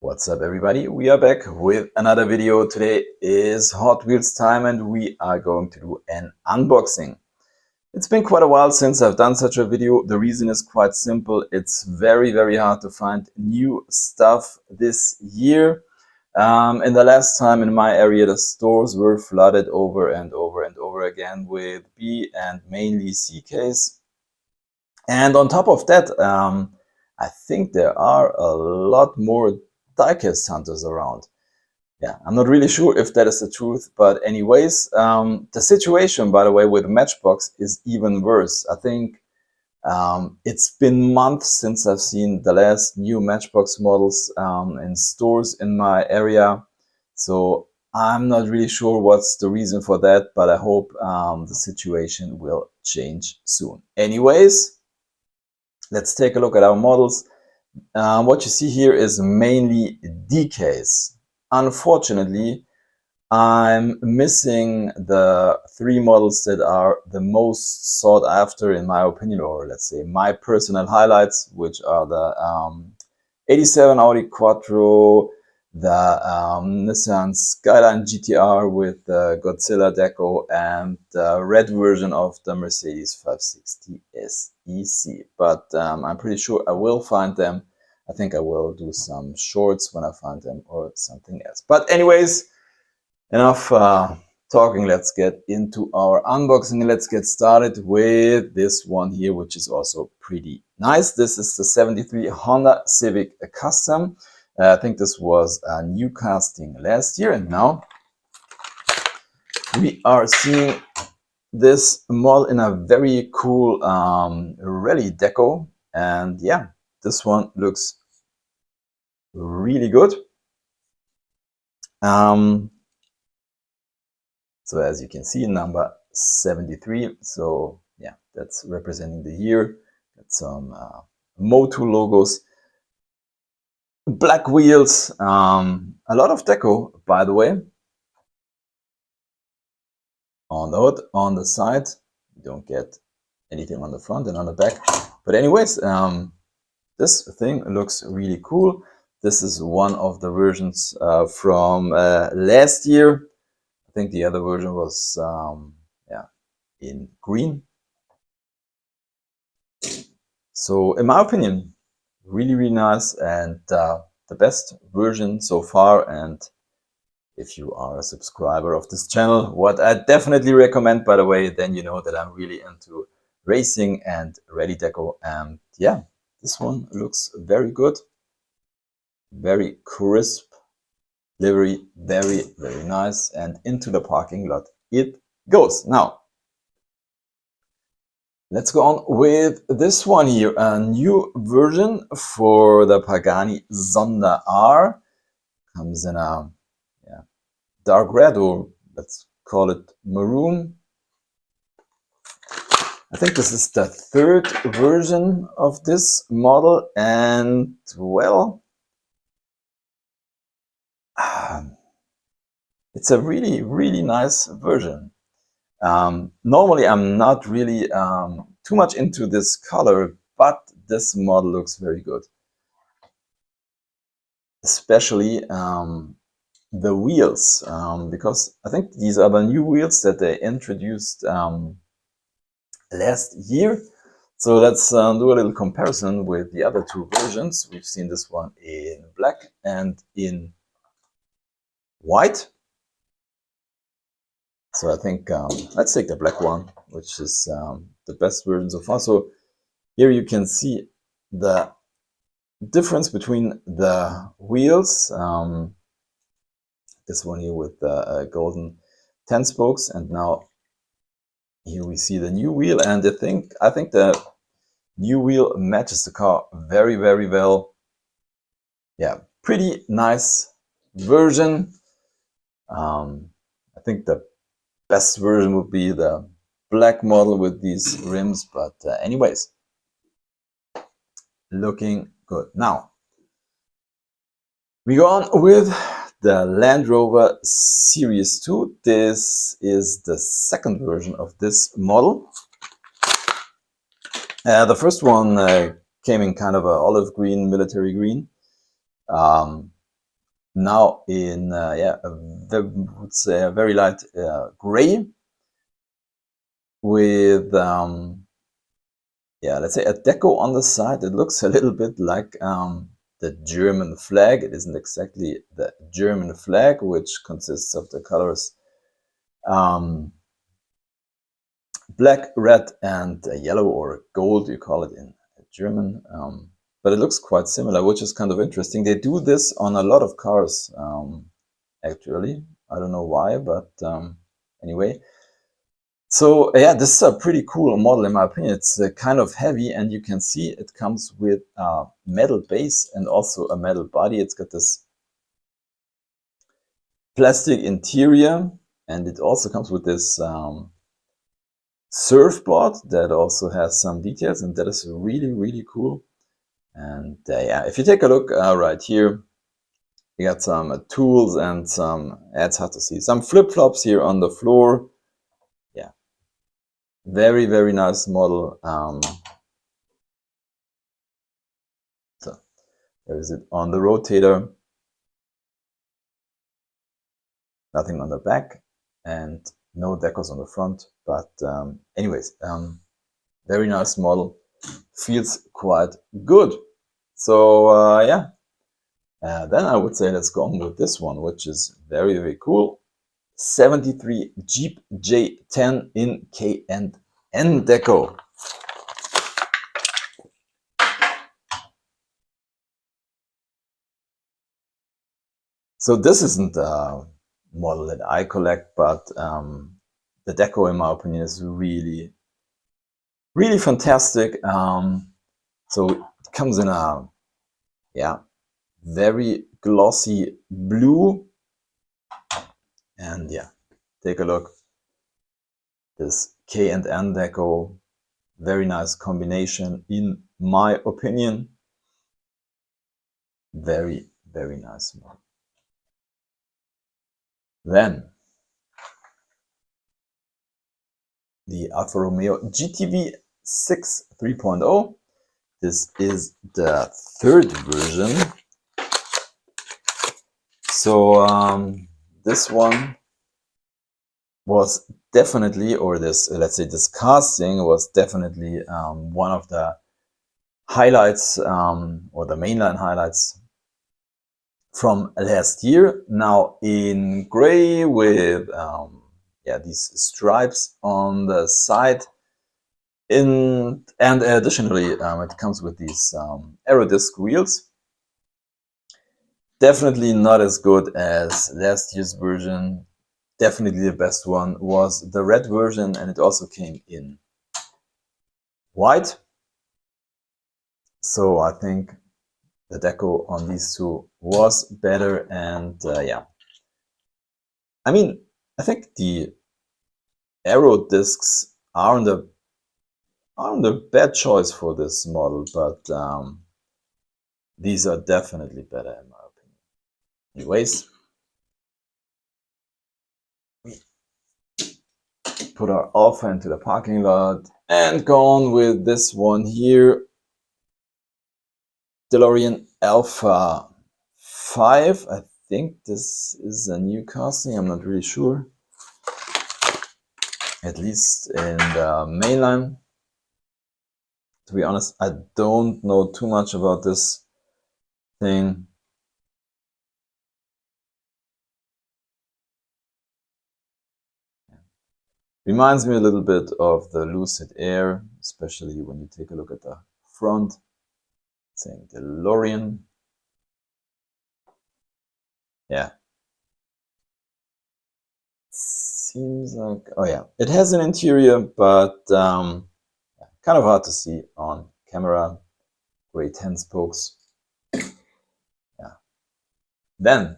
What's up everybody, we are back with another video. Today is Hot Wheels time and we are going to do an unboxing. It's been quite a while since I've done such a video. The reason is quite simple. It's very hard to find new stuff this year. In the last time in my area the stores were flooded over and over again with B and mainly C case. And on top of that, I think there are a lot more diecast hunters around. Yeah, I'm not really sure if that is the truth, but anyways, the situation, by the way, with Matchbox is even worse. I think it's been months since I've seen the last new Matchbox models in stores in my area. So I'm not really sure what's the reason for that, but I hope the situation will change soon. Anyways, let's take a look at our models. What you see here is mainly decays. Unfortunately, I'm missing the three models that are the most sought after in my opinion, or let's say my personal highlights, which are the 87 Audi Quattro, the Nissan Skyline GTR with the Godzilla deco, and the red version of the Mercedes 560 SEC. But I'm pretty sure I will find them. I think I will do some shorts when I find them or something else. But anyways, enough talking. Let's get into our unboxing. Let's get started with this one here, which is also pretty nice. This is the 73 Honda Civic Custom. I think this was a new casting last year, and now we are seeing this model in a very cool rally deco. And yeah, this one looks really good. So as you can see, number 73. So yeah, that's representing the year. Got some Moto logos, black wheels, a lot of deco, by the way. On the hood, on the side, you don't get anything on the front and on the back. But anyways, this thing looks really cool. This is one of the versions from last year. I think the other version was in green. So in my opinion, really nice, and the best version so far. And if you are a subscriber of this channel, what I definitely recommend, by the way, then you know that I'm really into racing and rally deco. And yeah, this one looks very good, very crisp livery, very nice. And into the parking lot it goes. Now let's go on with this one here, a new version for the Pagani Zonda R. Comes in a dark red, or let's call it maroon. I think this is the third version of this model, and well, it's a really nice version. Normally I'm not really too much into this color, but this model looks very good. Especially the wheels, because I think these are the new wheels that they introduced last year. So let's do a little comparison with the other two versions. We've seen this one in black and in white. So I think let's take the black one, which is the best version so far. So here you can see the difference between the wheels. This one here with the golden 10 spokes, and now here we see the new wheel. And I think the new wheel matches the car very well. Yeah, pretty nice version. I think the best version would be the black model with these rims, but anyways, looking good. Now we go on with the Land Rover Series 2. This is the second version of this model. The first one came in kind of an olive green, military green. now in would say a very light gray with let's say a deco on the side. It looks a little bit like the German flag. It isn't exactly the German flag, which consists of the colors black, red, and yellow, or gold, you call it in German. But it looks quite similar, which is kind of interesting. They do this on a lot of cars, actually. I don't know why, but anyway. So yeah, this is a pretty cool model in my opinion. It's kind of heavy, and you can see it comes with a metal base and also a metal body. It's got this plastic interior, and it also comes with this surfboard that also has some details, and that is really, really cool. And yeah, if you take a look right here, you got some tools and some, it's hard to see, some flip-flops here on the floor. Yeah, very, very nice model. So there is it on the rotator. Nothing on the back and no decos on the front. But anyways, very nice model. Feels quite good. So yeah, then I would say let's go on with this one, which is very, very cool. 73 Jeep J10 in K&N deco. So this isn't a model that I collect, but the deco, in my opinion, is really, really fantastic. So it comes in a very glossy blue, and yeah, take a look. This K&N deco, very nice combination in my opinion. Very, very nice model. Then the Alfa Romeo GTV 6 3.0. This is the third version. So this one was definitely, or this, let's say this casting was definitely one of the highlights, or the mainline highlights from last year. Now in gray with these stripes on the side. And additionally, it comes with these aero disc wheels. Definitely not as good as last year's version. Definitely the best one was the red version, and it also came in white. So I think the deco on these two was better, and yeah. I mean, I think the aero discs aren't a bad choice for this model, but these are definitely better in my opinion. Anyways, we put our Alfa into the parking lot and go on with this one here. DeLorean Alpha5. I think this is a new casting. I'm not really sure. At least in the mainline. To be honest, I don't know too much about this thing. Reminds me a little bit of the Lucid Air, especially when you take a look at the front. Saying DeLorean. Yeah. Seems like, oh yeah, it has an interior, but kind of hard to see on camera. Gray 10 spokes. Yeah. Then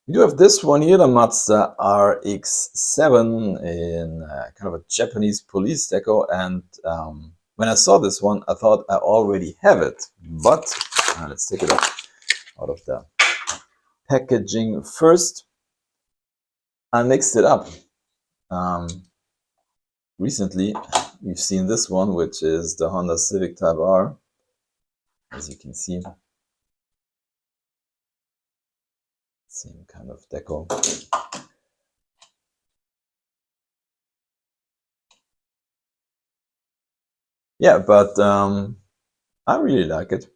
we do have this one here, the Mazda RX-7 in kind of a Japanese police deco. And when I saw this one, I thought I already have it. But let's take it out of the packaging first. I mixed it up. Recently, we've seen this one, which is the Honda Civic Type R, as you can see. kind of deco. Yeah, but I really like it.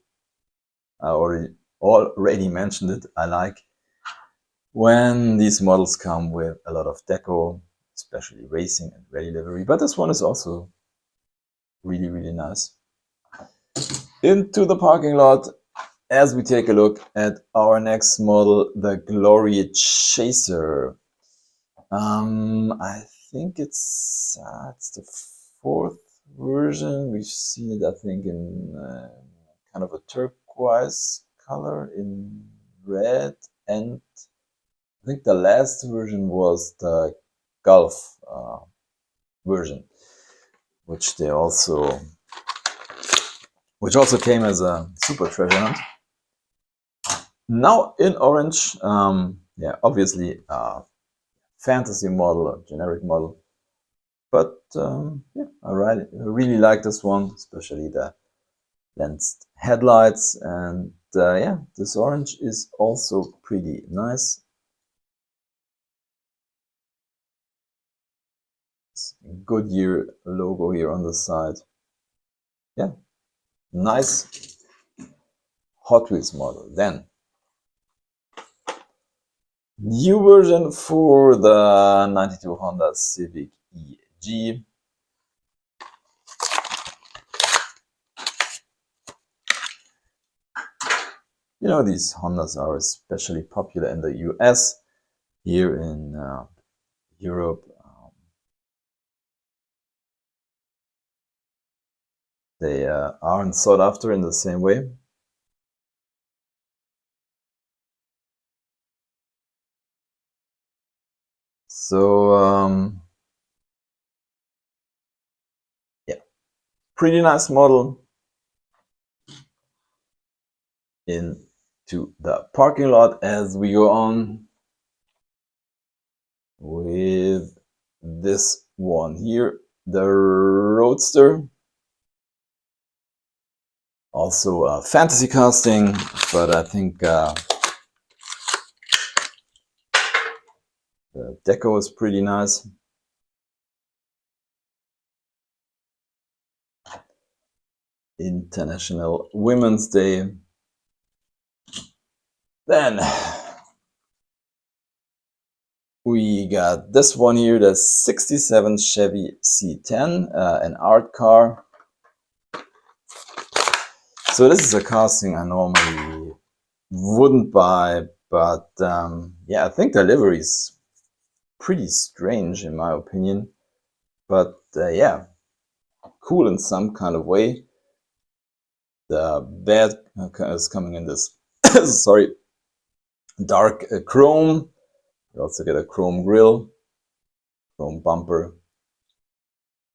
I already mentioned it. I like when these models come with a lot of deco, especially racing and rally livery. But this one is also really, really nice. Into the parking lot as we take a look at our next model, the Glory Chaser. I think it's the fourth version. We've seen it, I think, in kind of a turquoise color, in red, and I think the last version was the Golf version, which also came as a super treasure hunt. Now in orange, yeah, obviously a fantasy model, a generic model, but yeah, I really like this one, especially the lensed headlights, and yeah, this orange is also pretty nice. Goodyear logo here on the side. Yeah, nice Hot Wheels model. Then new version for the 92 Honda Civic EG. You know, these Hondas are especially popular in the US. Here in Europe, they aren't sought after in the same way. So yeah, pretty nice model. Into the parking lot as we go on with this one here, the Rrroadster. Also a fantasy casting, but I think the deco is pretty nice. International Women's Day. Then we got this one here, the 67 Chevy C10, an art car. So this is a casting I normally wouldn't buy, but yeah, I think the livery is pretty strange in my opinion. But yeah, cool in some kind of way. The bed is coming in this, sorry, dark chrome. You also get a chrome grille, chrome bumper,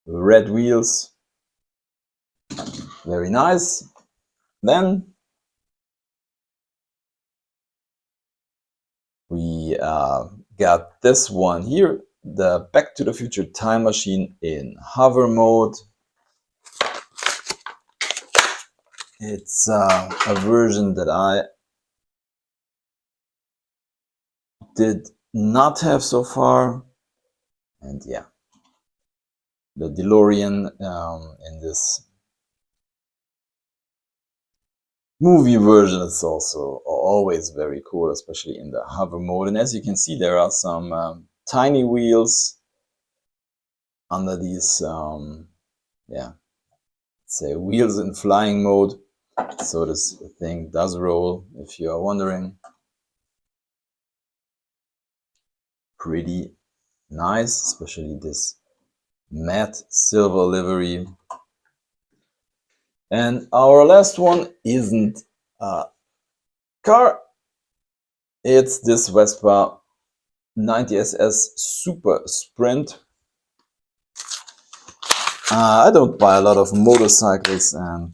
red wheels. Very nice. Then we got this one here, the Back to the Future time machine in hover mode. It's a version that I did not have so far, and yeah, the DeLorean in this movie version is also always very cool, especially in the hover mode. And as you can see, there are some tiny wheels under these, yeah, say wheels in flying mode. So this thing does roll, if you are wondering. Pretty nice, especially this matte silver livery. And our last one isn't a car. It's this Vespa 90SS Super Sprint. I don't buy a lot of motorcycles and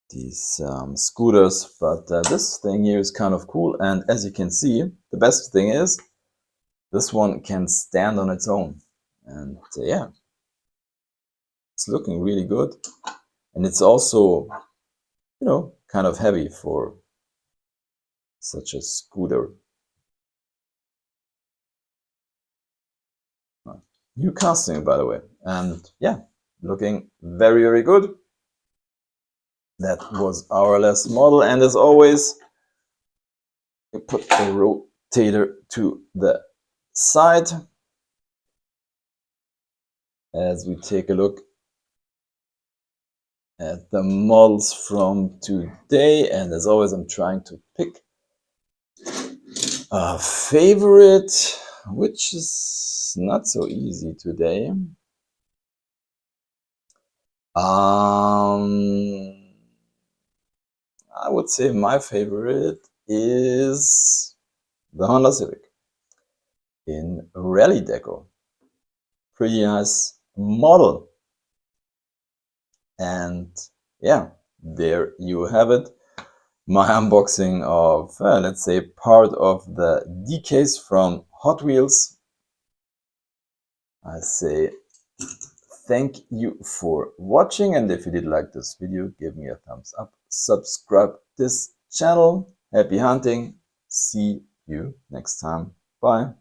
these scooters, but this thing here is kind of cool. And as you can see, the best thing is this one can stand on its own. And yeah, it's looking really good. And it's also, you know, kind of heavy for such a scooter. New casting, by the way, and yeah, looking very, very good. That was our last model, and as always, we put the rotator to the side as we take a look at the models from today. And as always, I'm trying to pick a favorite, which is not so easy today. I would say my favorite is the Honda Civic in rally deco. Pretty nice model. And yeah, there you have it. My unboxing of, let's say, part of the DKs from Hot Wheels. I say thank you for watching, and if you did like this video, give me a thumbs up, subscribe this channel. Happy hunting, see you next time, bye.